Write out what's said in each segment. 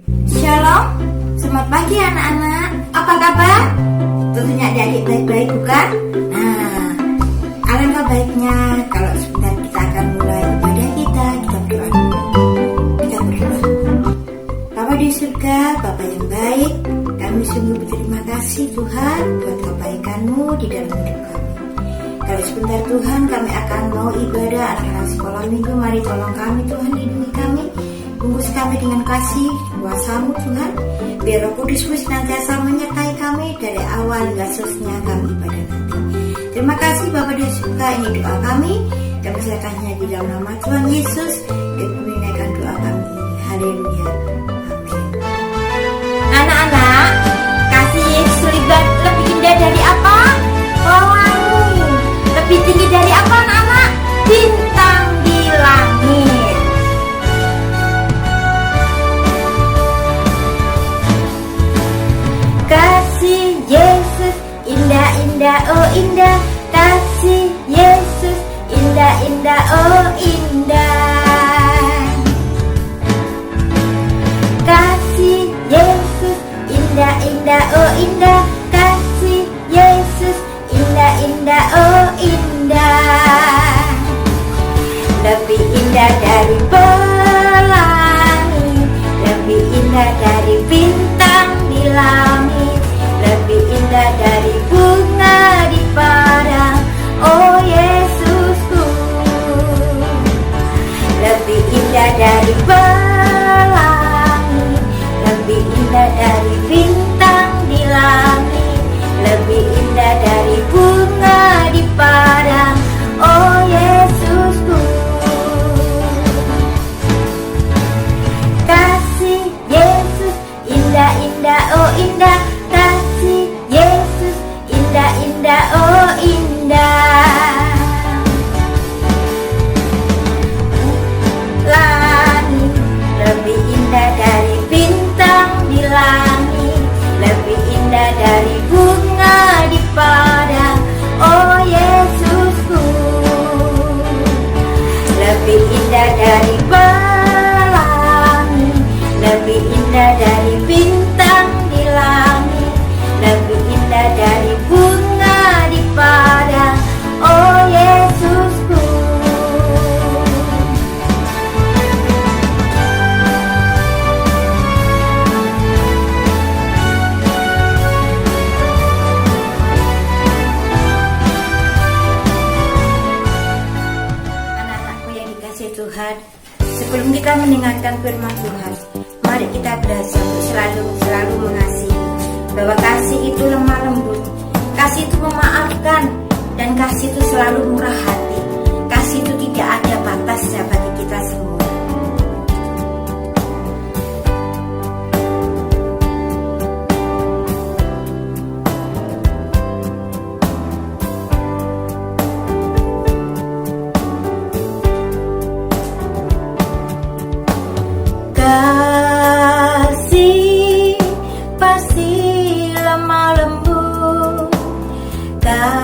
Shalom, selamat pagi anak-anak. Apa kabar? Tentunya adik-adik baik-baik bukan? Nah, alangkah baiknya kalau sebentar kita akan mulai ibadah kita berdoa. Kita berdoa. Bapa di surga, Bapa yang baik, kami sungguh berterima kasih Tuhan buat kebaikan-Mu di dalam hidup kami. Kalau sebentar Tuhan kami akan mau ibadah anak-anak sekolah minggu, mari tolong kami Tuhan, lindungi kami. Bungkus kami dengan kasih kuasa-Mu Tuhan. Biar Roh Kudus-Mu senantiasa menyertai kami dari awal hingga selesainya kami ibadah nanti. Terima kasih Bapa di surga, ini doa kami. Kami serahkannya di dalam nama Tuhan Yesus. Dan menunaikan doa kami ini. Haleluya. Amin. Anak-anak, kasih Yesus lebih indah dari apa? Pelangi. Lebih tinggi dari apa anak-anak? Bintang di langit. Kasih Yesus indah-indah, oh indah. Kasih Yesus indah-indah, oh indah. Kasih Yesus indah-indah, oh indah. Kasih Yesus indah-indah, oh indah. Lebih indah dari pelangi, lebih indah dari bintang di langit, lebih indah dari bunga di padang, oh Yesusku. Lebih indah dari pelangi, lebih indah dari bintang di langit, lebih indah dari bunga di padang, oh Yesusku. Kasih Yesus indah-indah, oh indah. Kasih Yesus indah-indah, oh indah. Langit lebih indah dari bintang di langit, lebih indah dari bunga di padang, oh Yesusku. Lebih indah dari pelangi, lebih indah dari bintang di langit, lebih indah dari bunga di padang, oh Yesusku. Anak-anakku yang dikasihi Tuhan, sebelum kita mendengarkan firman Tuhan, mari kita belajar untuk selalu mengasihi. Bahwa kasih itu lemah lembut, kasih itu memaafkan, dan kasih itu selalu murah hati. Kasih itu tidak ada batasnya bagi kita semua. Kasih pasti lemah lembut, kasih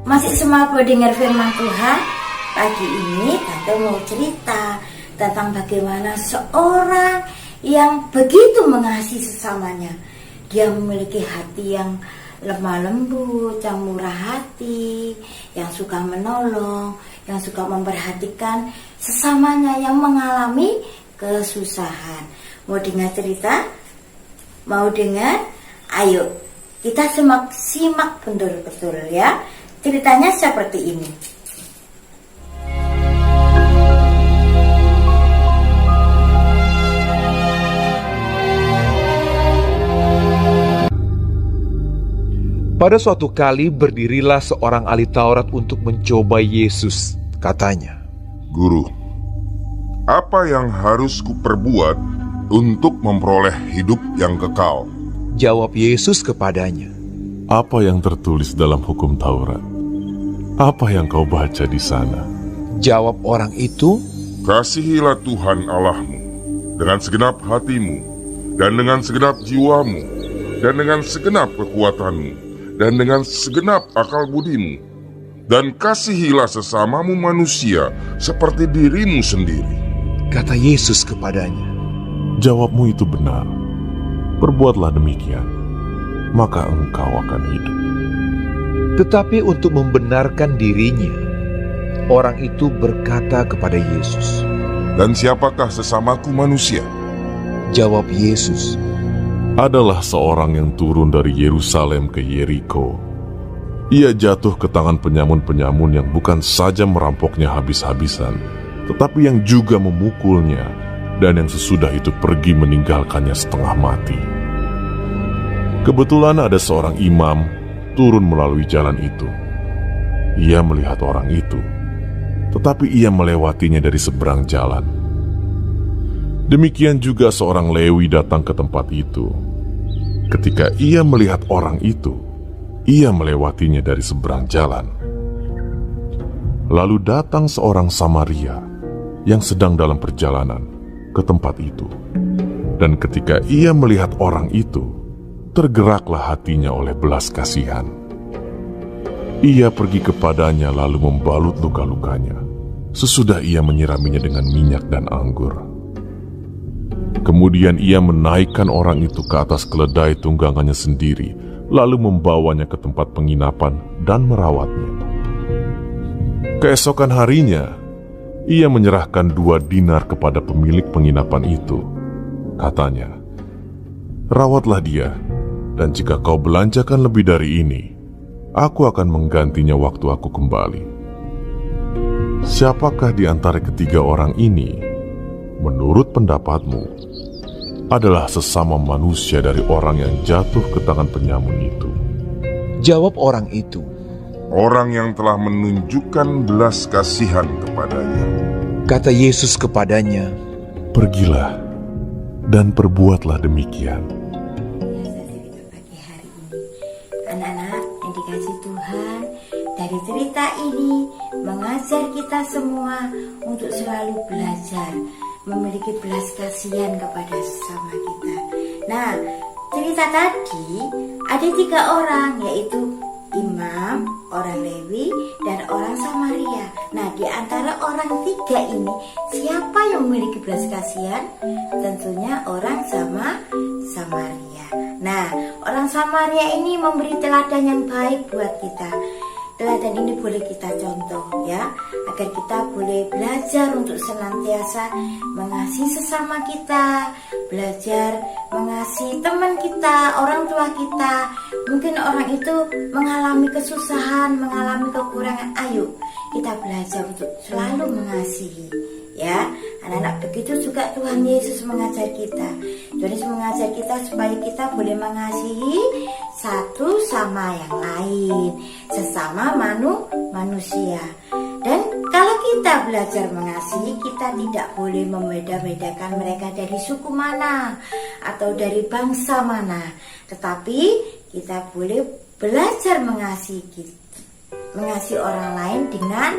Masih semua dengar firman Tuhan? Pagi ini Tante mau cerita tentang bagaimana seorang yang begitu mengasihi sesamanya. Dia memiliki hati yang lemah lembut, yang murah hati, yang suka menolong, yang suka memperhatikan sesamanya yang mengalami kesusahan. Mau dengar cerita? Mau dengar? Ayo kita simak betul-betul ya. Ceritanya seperti ini. Pada suatu kali berdirilah seorang ahli Taurat untuk mencoba Yesus. Katanya, "Guru, apa yang harus kuperbuat untuk memperoleh hidup yang kekal?" Jawab Yesus kepadanya, "Apa yang tertulis dalam hukum Taurat? Apa yang kau baca di sana?" Jawab orang itu, "Kasihilah Tuhan Allahmu dengan segenap hatimu, dan dengan segenap jiwamu, dan dengan segenap kekuatanmu, dan dengan segenap akal budimu. Dan kasihilah sesamamu manusia seperti dirimu sendiri." kata Yesus kepadanya. Jawabmu itu benar. Perbuatlah demikian, maka engkau akan hidup. Tetapi untuk membenarkan dirinya, orang itu berkata kepada Yesus. "Dan siapakah sesamaku manusia?" Jawab Yesus, Adalah seorang yang turun dari Yerusalem ke Yeriko. Ia jatuh ke tangan penyamun-penyamun yang bukan saja merampoknya habis-habisan, tetapi yang juga memukulnya, dan yang sesudah itu pergi meninggalkannya setengah mati. Kebetulan ada seorang imam turun melalui jalan itu. Ia melihat orang itu, tetapi ia melewatinya dari seberang jalan. Demikian juga seorang Lewi datang ke tempat itu. Ketika ia melihat orang itu, ia melewatinya dari seberang jalan. Lalu datang seorang Samaria yang sedang dalam perjalanan ke tempat itu. Dan ketika ia melihat orang itu, tergeraklah hatinya oleh belas kasihan. Ia pergi kepadanya lalu membalut luka-lukanya, sesudah ia menyiraminya dengan minyak dan anggur. Kemudian ia menaikkan orang itu ke atas keledai tunggangannya sendiri, lalu membawanya ke tempat penginapan dan merawatnya. Keesokan harinya, ia menyerahkan 2 dinar kepada pemilik penginapan itu. Katanya, "Rawatlah dia, dan jika kau belanjakan lebih dari ini, aku akan menggantinya waktu aku kembali." Siapakah di antara ketiga orang ini, menurut pendapatmu, adalah sesama manusia dari orang yang jatuh ke tangan penyamun itu? Jawab orang itu, "Orang yang telah menunjukkan belas kasihan kepadanya." kata Yesus kepadanya, "Pergilah dan perbuatlah demikian." Pagi hari ini, anak-anak yang dikasihi Tuhan, dari cerita ini mengajar kita semua untuk selalu belajar memiliki belas kasihan kepada sesama kita. Nah, cerita tadi ada 3 orang, yaitu imam, orang Lewi, dan orang Samaria. Nah, di antara orang 3 ini, siapa yang memiliki belas kasihan? Tentunya orang Samaria. Nah, orang Samaria ini memberi teladan yang baik buat kita. Teladan ini boleh kita contoh ya, agar kita boleh belajar untuk senantiasa mengasihi sesama kita, belajar mengasihi teman kita, orang tua kita. Mungkin orang itu mengalami kesusahan, mengalami kekurangan. Ayo kita belajar untuk selalu mengasihi ya. Anak-anak, begitu juga Tuhan Yesus mengajar kita. Tuhan Yesus mengajar kita supaya kita boleh mengasihi satu sama yang lain, sesama manusia. Dan kalau kita belajar mengasihi, kita tidak boleh membeda-bedakan mereka dari suku mana atau dari bangsa mana, tetapi kita boleh belajar mengasihi orang lain dengan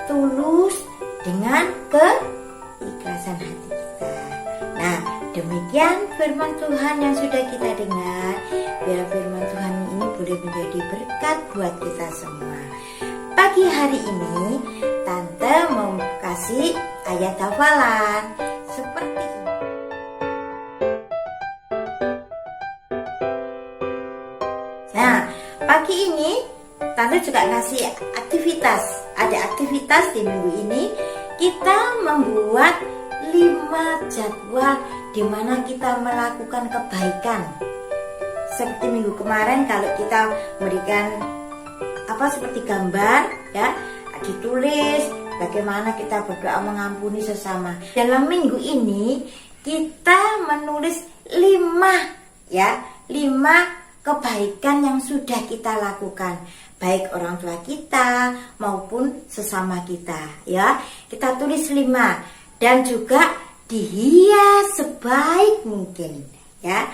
tulus, dengan keikhlasan hati kita. Nah, demikian firman Tuhan yang sudah kita dengar. Biar firman Tuhan ini boleh menjadi berkat buat kita semua. Pagi hari ini Tante mau kasih ayat hafalan seperti ini. Nah, pagi ini Tante juga ngasih aktivitas. Ada aktivitas di minggu ini. Kita membuat 5 jadwal di mana kita melakukan kebaikan. Seperti minggu kemarin kalau kita memberikan seperti gambar ya, ditulis bagaimana kita berdoa mengampuni sesama. Dalam minggu ini kita menulis 5 kebaikan yang sudah kita lakukan, baik orang tua kita maupun sesama kita ya. Kita tulis 5 dan juga dihias sebaik mungkin ya.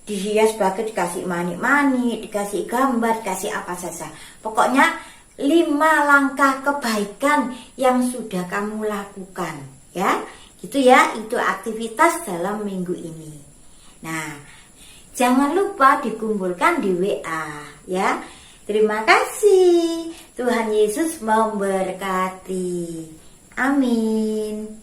Dihias bagus, dikasih manik-manik, dikasih gambar, dikasih apa saja. Pokoknya 5 langkah kebaikan yang sudah kamu lakukan ya. Gitu ya, itu aktivitas dalam minggu ini. Nah, jangan lupa dikumpulkan di WA ya. Terima kasih. Tuhan Yesus memberkati. Amin.